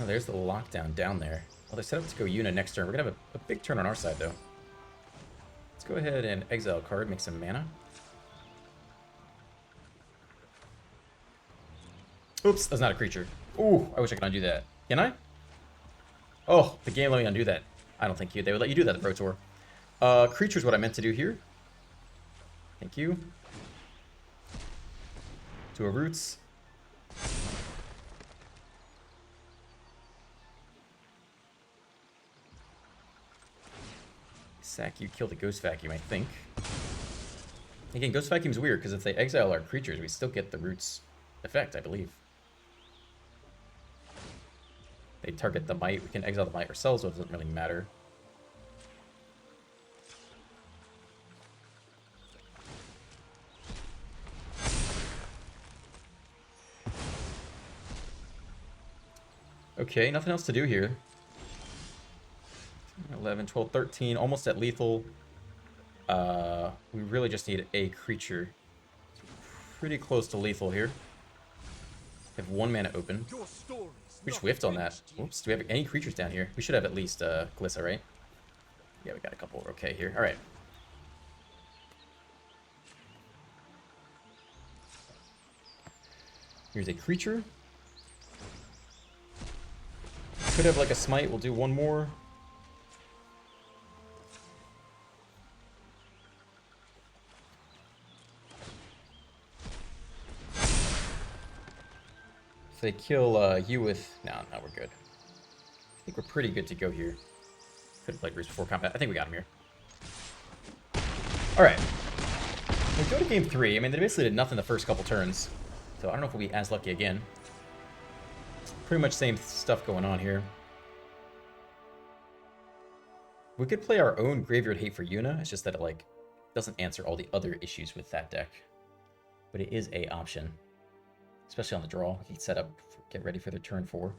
Oh, there's the lockdown down there. Well, they're set up to go Yuna next turn. We're going to have a big turn on our side, though. Let's go ahead and exile a card, make some mana. Oops, that's not a creature. Ooh, I wish I could undo that. Can I? Oh, the game let me undo that. I don't think they would let you do that at the Pro Tour. Creature's what I meant to do here. Thank you. To a roots. Sack you, kill the Ghost Vacuum, I think. Again, Ghost Vacuum's weird, because if they exile our creatures, we still get the roots effect, I believe. They target the Might, we can exile the Might ourselves, so it doesn't really matter. Okay, nothing else to do here. 11, 12, 13, almost at lethal. We really just need a creature. Pretty close to lethal here. We have 1 mana open. We just whiffed on that. Whoops, do we have any creatures down here? We should have at least Glissa, right? Yeah, we got a couple okay here. Alright. Here's a creature. Could have like a smite. We'll do one more. If they kill you with... No, we're good. I think we're pretty good to go here. Could have played Roost before combat. I think we got him here. Alright. They go to game 3. I mean, they basically did nothing the first couple turns. So I don't know if we'll be as lucky again. Pretty much same stuff going on here. We could play our own Graveyard Hate for Yuna. It's just that it, like, doesn't answer all the other issues with that deck. But it is a option. Especially on the draw. You can set up, get ready for their turn 4.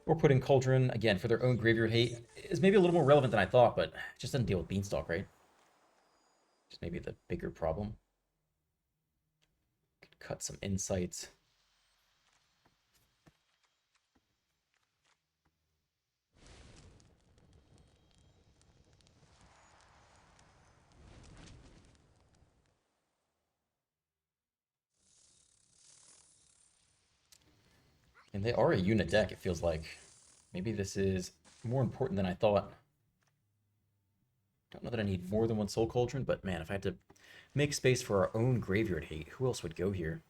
Or put in Cauldron, again, for their own Graveyard Hate. Is maybe a little more relevant than I thought, but it just doesn't deal with Beanstalk, right? Just maybe the bigger problem. Could cut some insights. And they are a unit deck, it feels like. Maybe this is more important than I thought. Don't know that I need more than one Soul Cauldron, but man, if I had to make space for our own Graveyard Hate, who else would go here?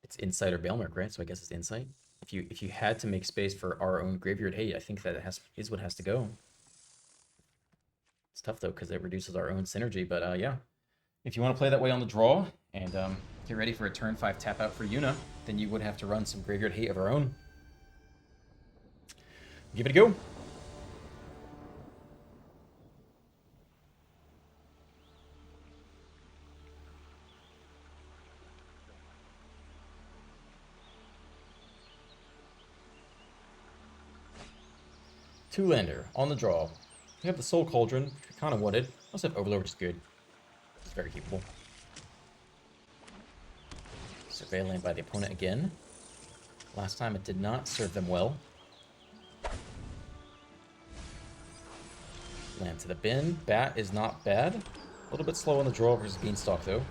It's Insight or Bailmerk, right? So I guess it's Insight. If you had to make space for our own Graveyard Hate, I think that is what has to go. It's tough though because it reduces our own synergy, but yeah. If you want to play that way on the draw and get ready for a turn 5 tap out for Yuna, then you would have to run some Graveyard Hate of our own. Give it a go. Two-lander on the draw. We have the Soul Cauldron, which we kind of wanted. We also have Overlord, which is good. It's very capable. Survey land by the opponent again. Last time it did not serve them well. Land to the bin. Bat is not bad. A little bit slow on the draw versus Beanstalk, though.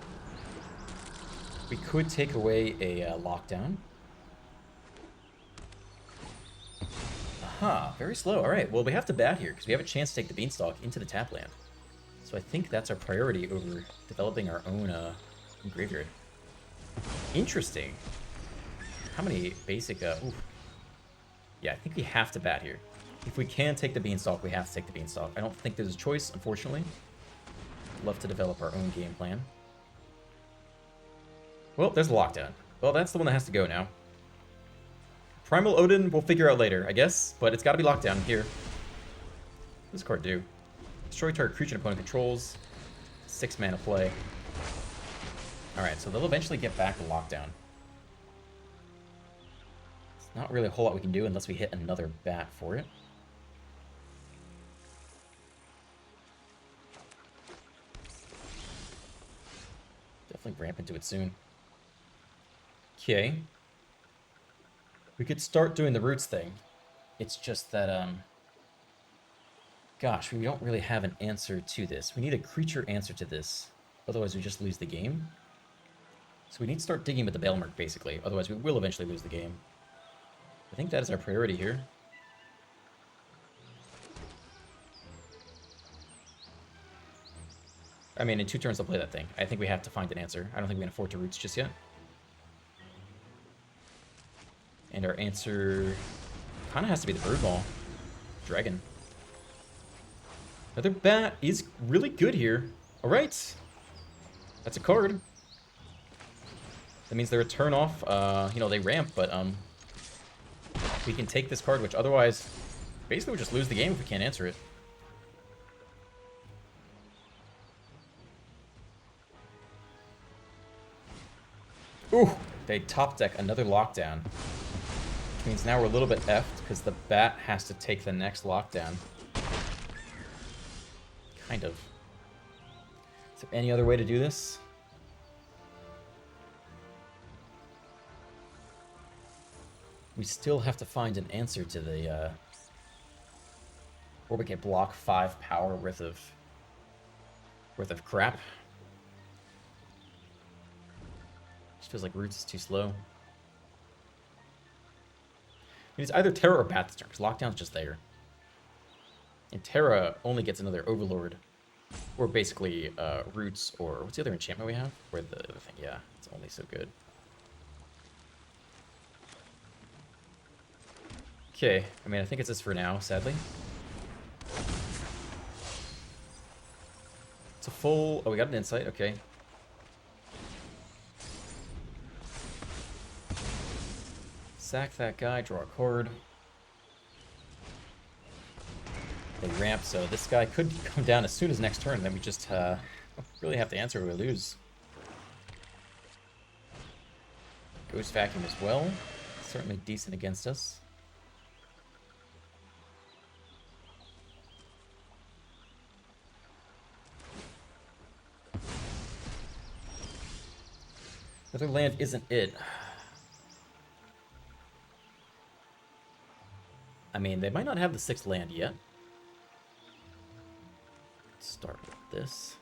We could take away a lockdown. Aha, very slow. All right, well, we have to bat here because we have a chance to take the Beanstalk into the tap land. So I think that's our priority over developing our own graveyard. Interesting. How many basic... oof. Yeah, I think we have to bat here. If we can take the Beanstalk, we have to take the Beanstalk. I don't think there's a choice, unfortunately. I'd love to develop our own game plan. Well, there's a lockdown. Well, that's the one that has to go now. Primal Odin we'll figure out later, I guess, but it's got to be locked down here. What does this card do? Destroy target creature and opponent controls. 6 mana play. Alright, so they'll eventually get back to lockdown. It's not really a whole lot we can do unless we hit another bat for it. Definitely ramp into it soon. Okay. We could start doing the roots thing. It's just that, gosh, we don't really have an answer to this. We need a creature answer to this. Otherwise, we just lose the game. So we need to start digging with the Bailmerk, basically. Otherwise, we will eventually lose the game. I think that is our priority here. I mean, in 2 turns, I'll play that thing. I think we have to find an answer. I don't think we can afford to roots just yet. And our answer kind of has to be the Bird Ball. Dragon. Another bat is really good here. All right. That's a card. That means they're a turn off. You know, they ramp, but we can take this card, which otherwise basically we just lose the game if we can't answer it. Ooh, they top deck another lockdown. Which means now we're a little bit effed because the bat has to take the next lockdown. Kind of. Is there any other way to do this? We still have to find an answer to the, or we can block 5 power worth of crap. Just feels like roots is too slow. It's either Terra or Bat this turn, because Lockdown's just there. And Terra only gets another Overlord. Or basically Roots, or what's the other enchantment we have? Or the other thing, yeah, it's only so good. Okay, I mean, I think it's this for now, sadly. It's a full... Oh, we got an insight, okay. Sack that guy, draw a card. They ramp, so this guy could come down as soon as next turn, then we just really have to answer or we lose. Ghost Vacuum as well. Certainly decent against us. Other land isn't it. I mean, they might not have the 6th land yet. Let's start with this.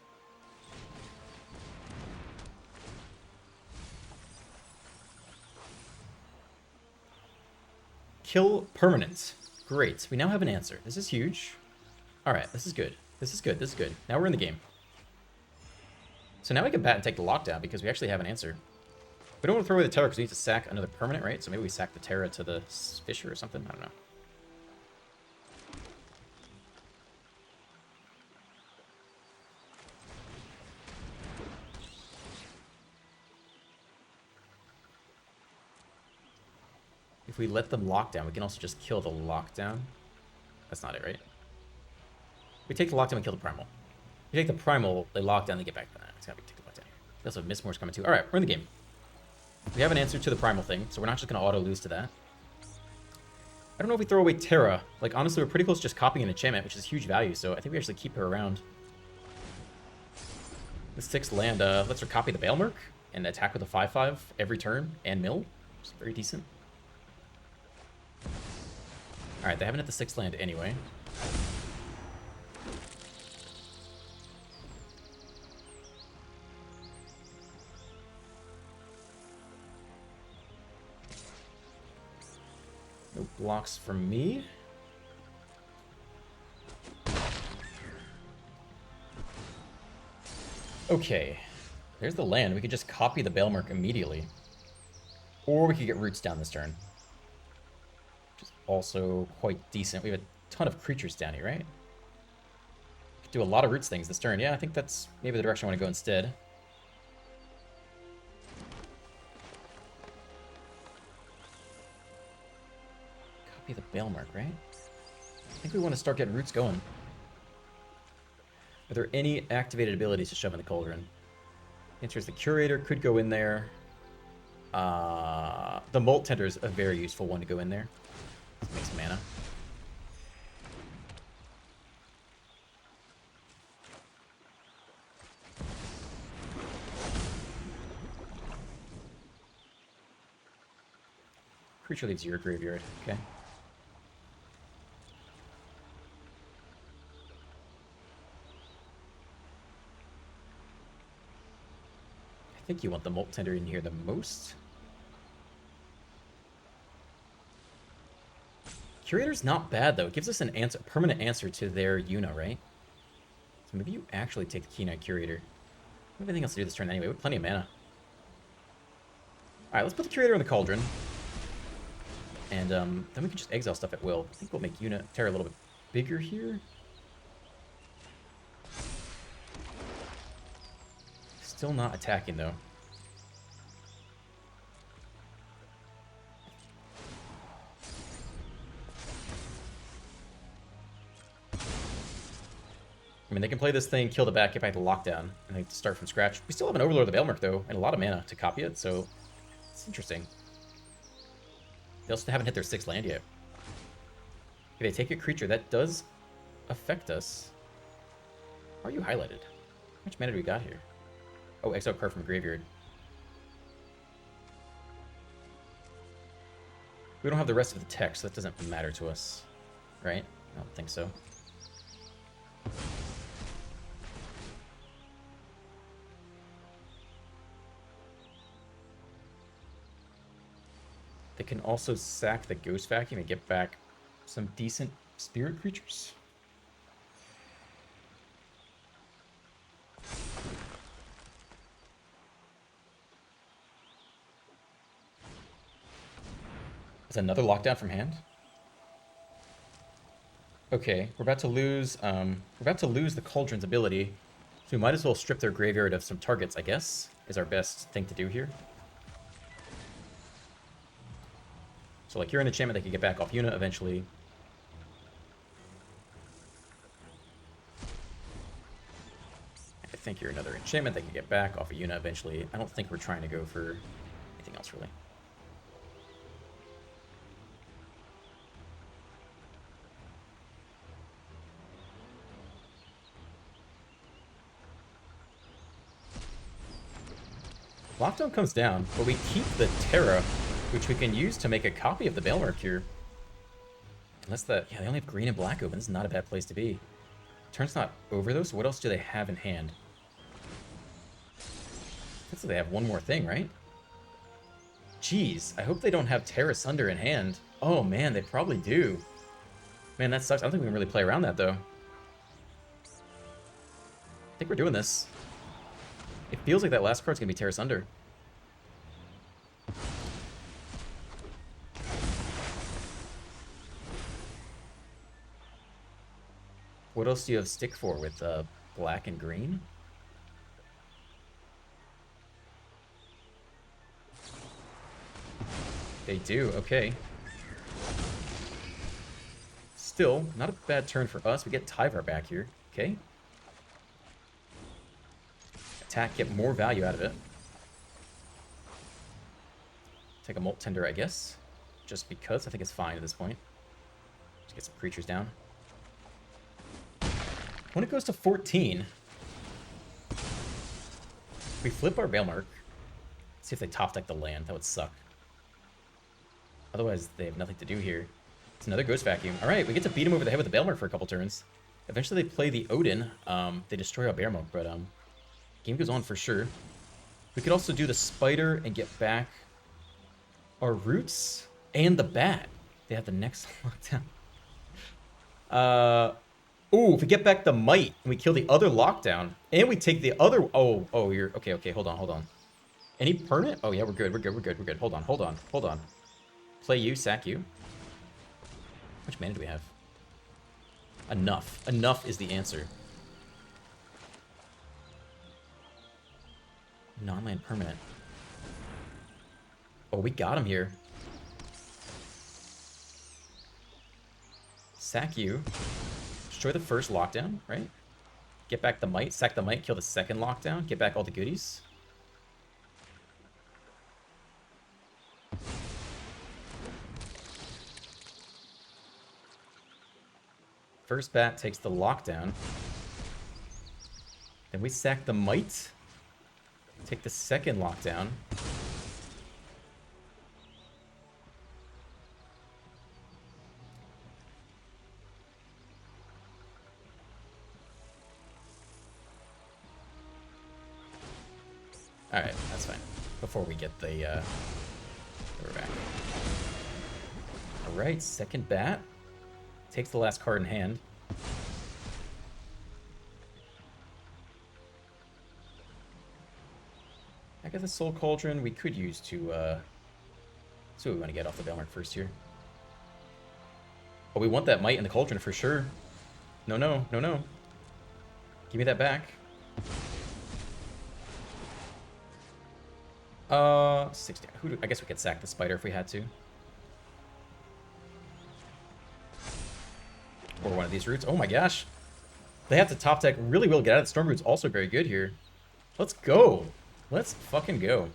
Kill permanent. Great. We now have an answer. This is huge. Alright, this is good. This is good. This is good. Now we're in the game. So now we can bat and take the lockdown because we actually have an answer. We don't want to throw away the Terra because we need to sack another permanent, right? So maybe we sack the Terra to the Fisher or something. I don't know. If we let them lock down, we can also just kill the lockdown. That's not it, right? We take the lockdown and kill the primal. We take the primal, they lock down, they get back. It's gotta be take the lockdown here. We also have Mistmore's coming too. Alright, we're in the game. We have an answer to the primal thing, so we're not just gonna auto lose to that. I don't know if we throw away Terra. Like, honestly, we're pretty close to just copying an enchantment, which is huge value, so I think we actually keep her around. The 6th land, lets her copy the Bailmerk and attack with a 5/5 every turn and mill, which is very decent. Alright, they haven't hit the 6th land anyway. No blocks from me. Okay. There's the land. We could just copy the Bailmerk immediately. Or we could get roots down this turn. Which is also quite decent. We have a ton of creatures down here, right? We could do a lot of roots things this turn. Yeah, I think that's maybe the direction I want to go instead. Copy the Bailmerk, right? I think we want to start getting roots going. Are there any activated abilities to shove in the Cauldron? The answer is the Curator could go in there. The Molt Tender is a very useful one to go in there. Let's make some mana. Creature leaves your graveyard. Okay. I think you want the Molt Tender in here the most. Curator's not bad, though. It gives us an answer, permanent answer to their Yuna, right? So maybe you actually take the Keen-Eyed Curator. We don't have anything else to do this turn anyway. We have plenty of mana. Alright, let's put the Curator in the Cauldron. And then we can just exile stuff at will. I think we'll make Yuna Terra a little bit bigger here. Still not attacking, though. I mean, they can play this thing, kill the bat, get back to lockdown, and they start from scratch. We still have an Overlord of the Bailmerk, though, and a lot of mana to copy it, so it's interesting. They also haven't hit their 6th land yet. If they take a creature, that does affect us. Are you highlighted? How much mana do we got here? Oh, exile card from graveyard. We don't have the rest of the text, so that doesn't matter to us. Right? I don't think so. They can also sack the Ghost Vacuum and get back some decent spirit creatures. That's another lockdown from hand. Okay, we're about to lose the Cauldron's ability, so we might as well strip their graveyard of some targets, I guess, is our best thing to do here. So like you're an enchantment that can get back off Yuna eventually. I think you're another enchantment that can get back off of Yuna eventually. I don't think we're trying to go for anything else really. Lockdown comes down, but we keep the Terra, which we can use to make a copy of the Bailmark here. Unless yeah, they only have green and black open. This is not a bad place to be. Turn's not over though, so what else do they have in hand? Looks like they have one more thing, right? Jeez, I hope they don't have Terra Sunder in hand. Oh man, they probably do. Man, that sucks. I don't think we can really play around that though. I think we're doing this. It feels like that last card's gonna be Terra Sunder. What else do you have stick for with black and green? They do, okay. Still, not a bad turn for us. We get Tyvar back here, okay. Attack, get more value out of it. Take a Molt Tender, I guess. Just because, I think it's fine at this point. Just get some creatures down. When it goes to 14, we flip our Bailmark. See if they top deck the land. That would suck. Otherwise, they have nothing to do here. It's another Ghost Vacuum. Alright, we get to beat him over the head with the Bailmark for a couple turns. Eventually they play the Odin. They destroy our Bearmilk, but game goes on for sure. We could also do the Spider and get back our Roots and the Bat. They have the next lockdown. Ooh, if we get back the Might and we kill the other lockdown, and we take the other... Oh, you're... Okay, hold on. Any permanent? Oh, yeah, we're good. Hold on. Play you, sack you. How much mana do we have? Enough. Enough is the answer. Non-land permanent. Oh, we got him here. Sack you. Destroy the first lockdown, right? Get back the Might, sack the Might, kill the second lockdown, get back all the goodies. First bat takes the lockdown. Then we sack the Might. Take the second lockdown. Alright, that's fine. Before we get the we're back. Alright, second bat. Takes the last card in hand. I got the Soul Cauldron we could use to see what we want to get off the Bailmark first here. Oh, we want that Might in the Cauldron for sure. No. Give me that back. 60. I guess we could sack the Spider if we had to. Or one of these roots. Oh my gosh. They have to top deck really well. Get out of the Storm Root's also very good here. Let's go. Let's fucking go.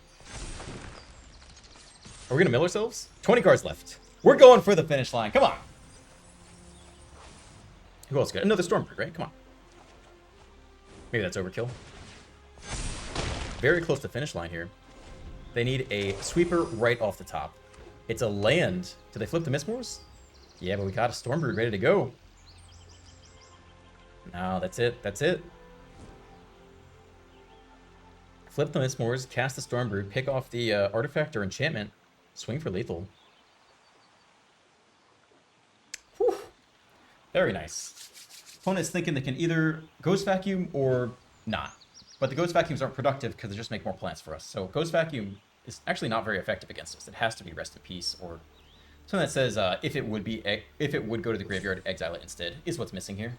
Are we gonna mill ourselves? 20 cards left. We're going for the finish line. Come on. Who else got another Stormbird, right? Come on. Maybe that's overkill. Very close to finish line here. They need a sweeper right off the top. It's a land. Do they flip the Mistmoors? Yeah, but we got a Stormbird ready to go. No, that's it. That's it. Flip the Mistmoors, cast the Stormbird, pick off the artifact or enchantment, swing for lethal. Very nice. Opponent's thinking they can either Ghost Vacuum or not. But the Ghost Vacuums aren't productive because they just make more plants for us. So Ghost Vacuum is actually not very effective against us. It has to be Rest in Peace or something that says if it would go to the graveyard, exile it instead is what's missing here.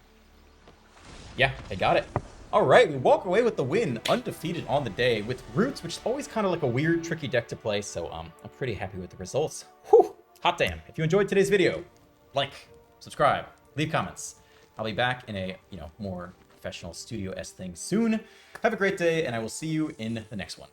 Yeah, they got it. All right, we walk away with the win, undefeated on the day with Roots, which is always kind of like a weird, tricky deck to play. So I'm pretty happy with the results. Whew, hot damn. If you enjoyed today's video, like, subscribe, leave comments. I'll be back in a more professional studio-esque thing soon. Have a great day, and I will see you in the next one.